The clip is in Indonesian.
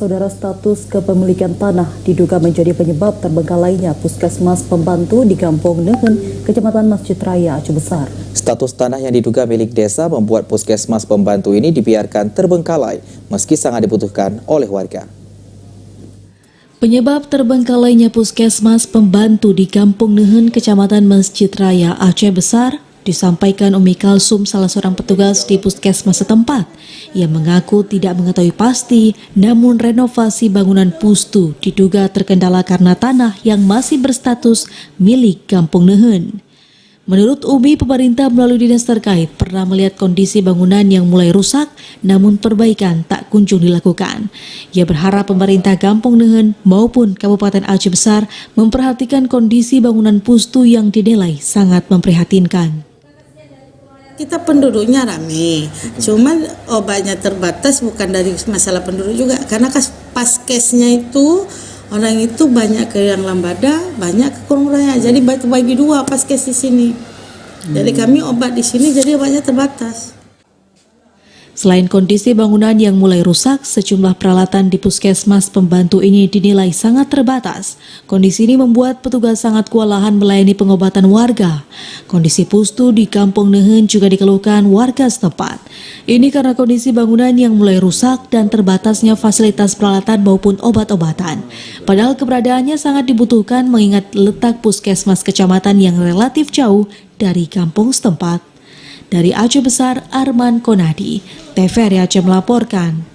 Saudara, status kepemilikan tanah diduga menjadi penyebab terbengkalainya puskesmas pembantu di Kampung Nehen, Kecamatan Masjid Raya, Aceh Besar. Status tanah yang diduga milik desa membuat puskesmas pembantu ini dibiarkan terbengkalai meski sangat dibutuhkan oleh warga. Penyebab terbengkalainya puskesmas pembantu di Kampung Nehen, Kecamatan Masjid Raya, Aceh Besar disampaikan Umi Kalsum, salah seorang petugas di puskesmas setempat. Ia mengaku tidak mengetahui pasti, namun renovasi bangunan pustu diduga terkendala karena tanah yang masih berstatus milik Kampung Nehen. Menurut Umi, pemerintah melalui dinas terkait pernah melihat kondisi bangunan yang mulai rusak, namun perbaikan tak kunjung dilakukan. Ia berharap pemerintah Kampung Nehen maupun Kabupaten Aceh Besar memperhatikan kondisi bangunan pustu yang dinilai sangat memprihatinkan. Kita penduduknya rame, cuman obatnya terbatas, bukan dari masalah penduduk juga, karena paskesnya itu orang itu banyak ke yang Lambada, banyak ke Kurang-Raya, jadi bagi dua paskes di sini. Jadi kami obat di sini, jadi obatnya terbatas. Selain kondisi bangunan yang mulai rusak, sejumlah peralatan di puskesmas pembantu ini dinilai sangat terbatas. Kondisi ini membuat petugas sangat kewalahan melayani pengobatan warga. Kondisi pustu di Kampung Nehen juga dikeluhkan warga setempat. Ini karena kondisi bangunan yang mulai rusak dan terbatasnya fasilitas peralatan maupun obat-obatan. Padahal keberadaannya sangat dibutuhkan mengingat letak puskesmas kecamatan yang relatif jauh dari kampung setempat. Dari Aceh Besar, Arman Konadi, TVRI Aceh melaporkan.